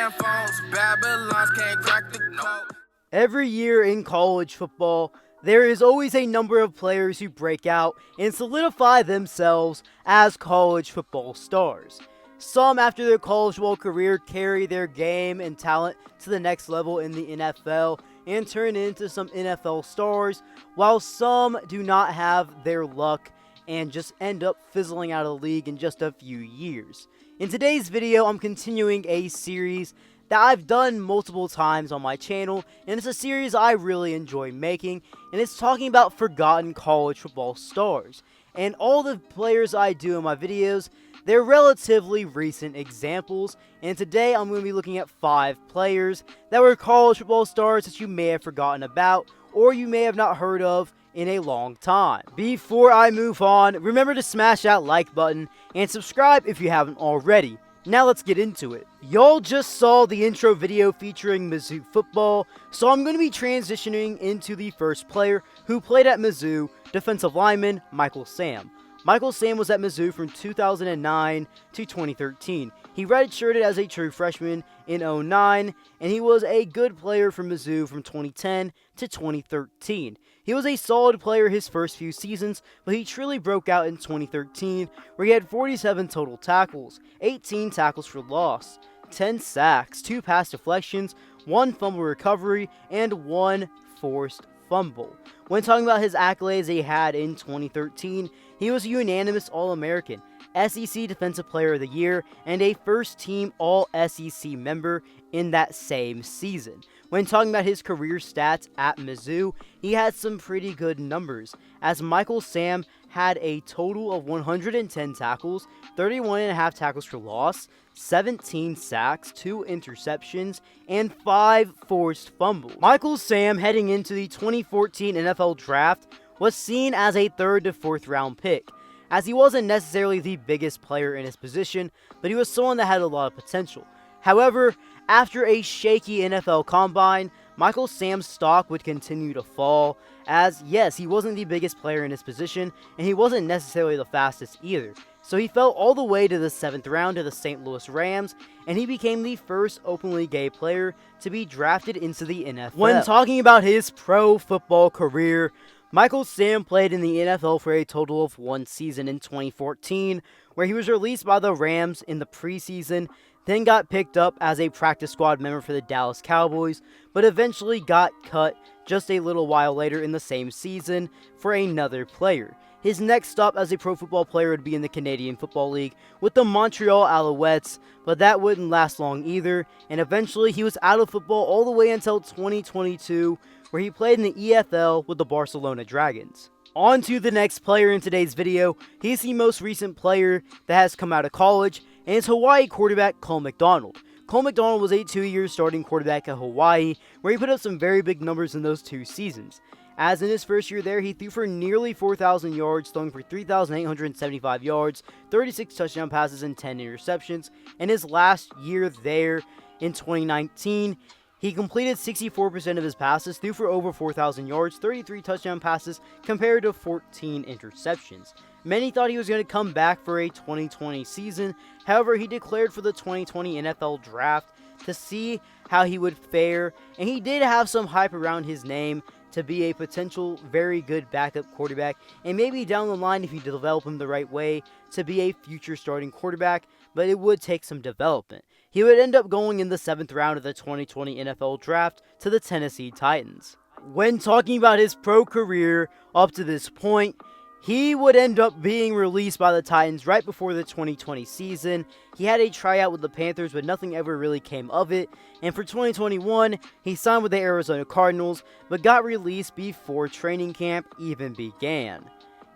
Flip phones, Babylons can't crack the code. Every year in college football, there is always a number of players who break out and solidify themselves as college football stars. Some, after their college football career, carry their game and talent to the next level in the NFL and turn into some NFL stars, while some do not have their luck and just end up fizzling out of the league in just a few years. In today's video, I'm continuing a series that I've done multiple times on my channel, and it's a series I really enjoy making, and it's talking about forgotten college football stars. And all the players I do in my videos, they're relatively recent examples, and today I'm going to be looking at 5 players that were college football stars that you may have forgotten about, or you may have not heard of in a long time. Before I move on, remember to smash that like button, and subscribe if you haven't already. Now let's get into it. Y'all just saw the intro video featuring Mizzou football, so I'm going to be transitioning into the first player who played at Mizzou, defensive lineman Michael Sam. Michael Sam was at Mizzou from 2009 to 2013. He redshirted as a true freshman in 2009, and he was a good player for Mizzou from 2010 to 2013. He was a solid player his first few seasons, but he truly broke out in 2013, where he had 47 total tackles, 18 tackles for loss, 10 sacks, 2 pass deflections, 1 fumble recovery, and 1 forced fumble. When talking about his accolades he had in 2013, he was a unanimous All-American, SEC Defensive Player of the Year, and a first-team All-SEC member in that same season. When talking about his career stats at Mizzou, he had some pretty good numbers, as Michael Sam had a total of 110 tackles, 31.5 tackles for loss, 17 sacks, 2 interceptions, and 5 forced fumbles. Michael Sam, heading into the 2014 NFL Draft, was seen as a 3rd to 4th round pick, as he wasn't necessarily the biggest player in his position, but he was someone that had a lot of potential. However, after a shaky NFL Combine, Michael Sam's stock would continue to fall, as yes, he wasn't the biggest player in his position, and he wasn't necessarily the fastest either. So he fell all the way to the 7th round to the St. Louis Rams, and he became the first openly gay player to be drafted into the NFL. When talking about his pro football career, Michael Sam played in the NFL for a total of 1 season in 2014, where he was released by the Rams in the preseason, then got picked up as a practice squad member for the Dallas Cowboys, but eventually got cut just a little while later in the same season for another player. His next stop as a pro football player would be in the Canadian Football League with the Montreal Alouettes, but that wouldn't last long either, and eventually he was out of football all the way until 2022, where he played in the EFL with the Barcelona Dragons. On to the next player in today's video. He's the most recent player that has come out of college, and it's Hawaii quarterback Cole McDonald. Cole McDonald was a 2-year starting quarterback at Hawaii, where he put up some very big numbers in those 2 seasons. As in his first year there, he threw for nearly 4,000 yards, throwing for 3,875 yards, 36 touchdown passes, and 10 interceptions. And his last year there, in 2019, he completed 64% of his passes, threw for over 4,000 yards, 33 touchdown passes, compared to 14 interceptions. Many thought he was going to come back for a 2020 season. However, he declared for the 2020 NFL Draft to see how he would fare, and he did have some hype around his name to be a potential very good backup quarterback, and maybe down the line, if you develop him the right way, to be a future starting quarterback, but it would take some development. He would end up going in the 7th round of the 2020 NFL Draft to the Tennessee Titans. When talking about his pro career up to this point, he would end up being released by the Titans right before the 2020 season. He had a tryout with the Panthers, but nothing ever really came of it. And for 2021, he signed with the Arizona Cardinals, but got released before training camp even began.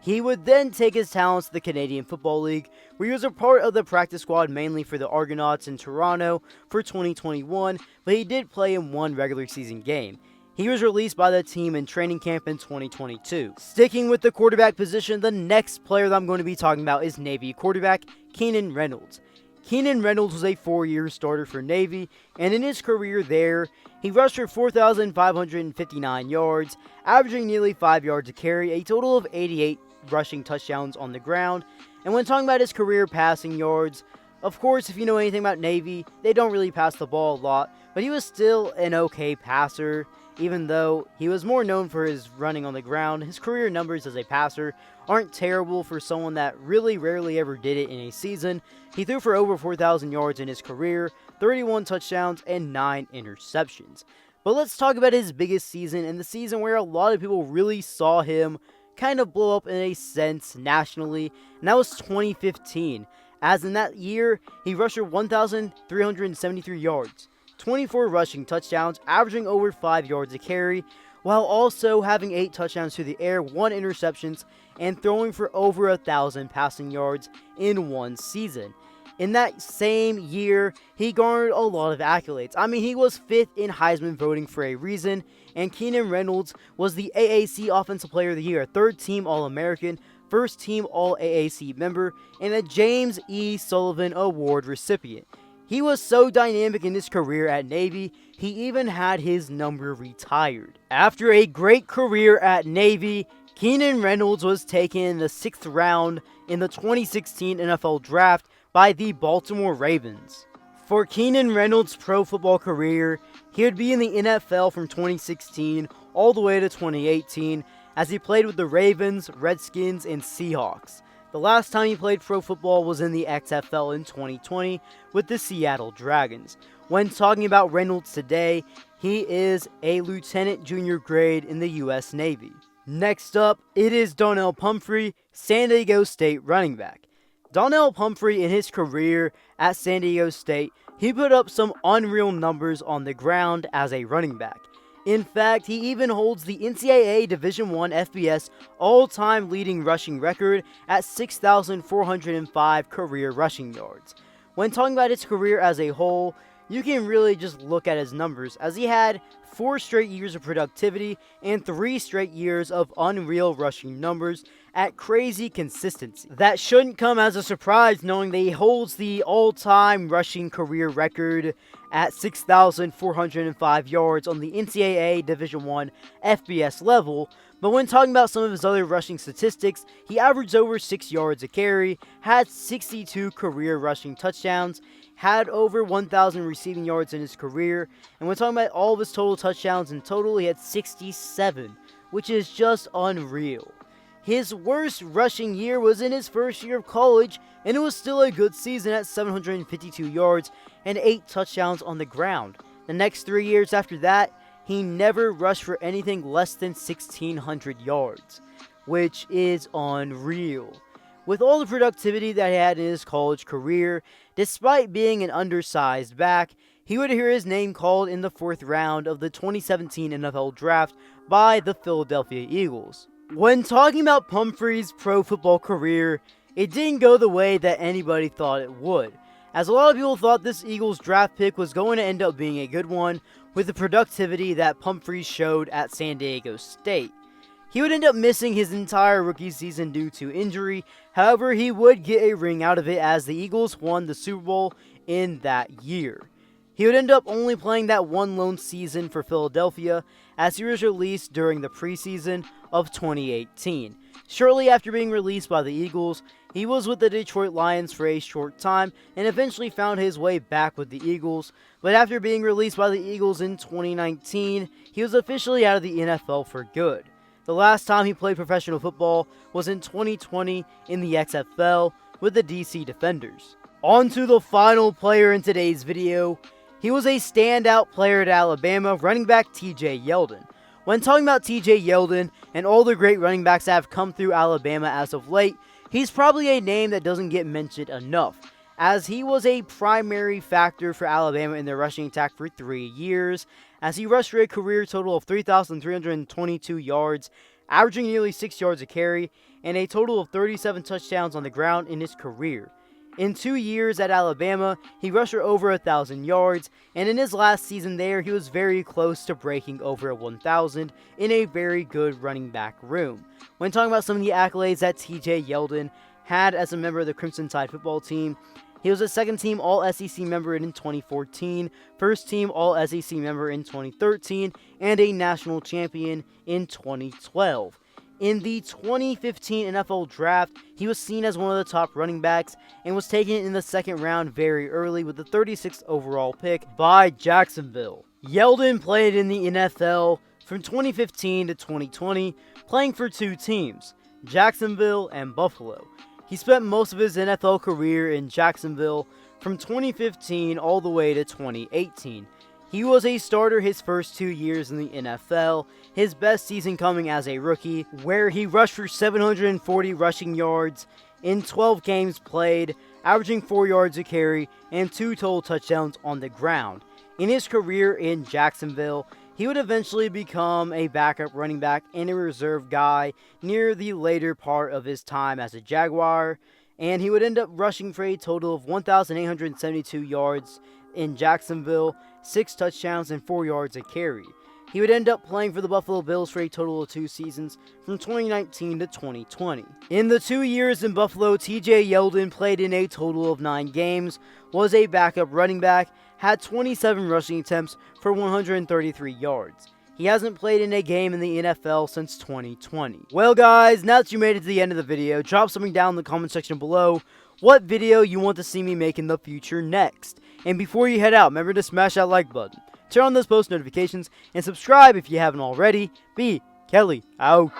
He would then take his talents to the Canadian Football League, where he was a part of the practice squad mainly for the Argonauts in Toronto for 2021, but he did play in 1 regular season game. He was released by the team in training camp in 2022. Sticking with the quarterback position, the next player that I'm going to be talking about is Navy quarterback Keenan Reynolds. Keenan Reynolds was a 4-year starter for Navy, and in his career there, he rushed for 4,559 yards, averaging nearly 5 yards a carry, a total of 88 rushing touchdowns on the ground. And when talking about his career passing yards, Of course, if you know anything about Navy, they don't really pass the ball a lot, but he was still an okay passer. Even though he was more known for his running on the ground, his career numbers as a passer aren't terrible for someone that really rarely ever did it in a season. He threw for over 4,000 yards in his career, 31 touchdowns, and 9 interceptions. But let's talk about his biggest season, and the season where a lot of people really saw him kind of blow up in a sense nationally, and that was 2015. As in that year, he rushed for 1,373 yards, 24 rushing touchdowns, averaging over 5 yards a carry, while also having 8 touchdowns through the air, 1 interceptions, and throwing for over 1,000 passing yards in one season. In that same year, he garnered a lot of accolades. I mean, he was 5th in Heisman voting for a reason, and Keenan Reynolds was the AAC Offensive Player of the Year, a 3rd-team All-American, 1st-team All-AAC member, and a James E. Sullivan Award recipient. He was so dynamic in his career at Navy, he even had his number retired. After a great career at Navy, Keenan Reynolds was taken in the 6th round in the 2016 NFL Draft by the Baltimore Ravens. For Keenan Reynolds' pro football career, he would be in the NFL from 2016 all the way to 2018, as he played with the Ravens, Redskins, and Seahawks. The last time he played pro football was in the XFL in 2020 with the Seattle Dragons. When talking about Reynolds today, he is a lieutenant junior grade in the U.S. Navy. Next up, it is Donnel Pumphrey, San Diego State running back. Donnel Pumphrey, in his career at San Diego State, he put up some unreal numbers on the ground as a running back. In fact, he even holds the NCAA Division I FBS all-time leading rushing record at 6,405 career rushing yards. When talking about his career as a whole, you can really just look at his numbers, as he had 4 straight years of productivity and 3 straight years of unreal rushing numbers at crazy consistency. That shouldn't come as a surprise, knowing that he holds the all-time rushing career record at 6,405 yards on the NCAA Division I FBS level. But when talking about some of his other rushing statistics, he averaged over 6 yards a carry, had 62 career rushing touchdowns, had over 1,000 receiving yards in his career, and when talking about all of his total touchdowns in total, he had 67, which is just unreal. His worst rushing year was in his first year of college, and it was still a good season at 752 yards and 8 touchdowns on the ground. The next 3 years after that, he never rushed for anything less than 1,600 yards, which is unreal. With all the productivity that he had in his college career, despite being an undersized back, he would hear his name called in the 4th round of the 2017 NFL Draft by the Philadelphia Eagles. When talking about Pumphrey's pro football career, it didn't go the way that anybody thought it would, as a lot of people thought this Eagles draft pick was going to end up being a good one with the productivity that Pumphrey showed at San Diego State. He would end up missing his entire rookie season due to injury. However, he would get a ring out of it as the Eagles won the Super Bowl in that year. He would end up only playing that one lone season for Philadelphia, as he was released during the preseason of 2018. Shortly after being released by the Eagles, he was with the Detroit Lions for a short time and eventually found his way back with the Eagles. But after being released by the Eagles in 2019, he was officially out of the NFL for good. The last time he played professional football was in 2020 in the XFL with the DC Defenders. On to the final player in today's video. He was a standout player at Alabama, running back TJ Yeldon. When talking about TJ Yeldon and all the great running backs that have come through Alabama as of late, he's probably a name that doesn't get mentioned enough, as he was a primary factor for Alabama in their rushing attack for 3 years, as he rushed for a career total of 3,322 yards, averaging nearly 6 yards a carry, and a total of 37 touchdowns on the ground in his career. In 2 years at Alabama, he rushed for over 1,000 yards, and in his last season there, he was very close to breaking over 1,000 in a very good running back room. When talking about some of the accolades that TJ Yeldon had as a member of the Crimson Tide football team, he was a 2nd-team All-SEC member in 2014, 1st-team All-SEC member in 2013, and a national champion in 2012. In the 2015 NFL Draft, he was seen as one of the top running backs and was taken in the second round very early with the 36th overall pick by Jacksonville. Yeldon played in the NFL from 2015 to 2020, playing for two teams, Jacksonville and Buffalo. He spent most of his NFL career in Jacksonville from 2015 all the way to 2018. He was a starter his first 2 years in the NFL, his best season coming as a rookie, where he rushed for 740 rushing yards in 12 games played, averaging 4 yards a carry and 2 total touchdowns on the ground. In his career in Jacksonville, he would eventually become a backup running back and a reserve guy near the later part of his time as a Jaguar, and he would end up rushing for a total of 1,872 yards in Jacksonville, 6 touchdowns and 4 yards a carry. He would end up playing for the Buffalo Bills for a total of 2 seasons from 2019 to 2020. In the 2 years in Buffalo, TJ Yeldon played in a total of 9 games, was a backup running back, had 27 rushing attempts for 133 yards. He hasn't played in a game in the NFL since 2020. Well guys, now that you made it to the end of the video, drop something down in the comment section below what video you want to see me make in the future next. And before you head out, remember to smash that like button, turn on those post notifications, and subscribe if you haven't already. B. Kelly out.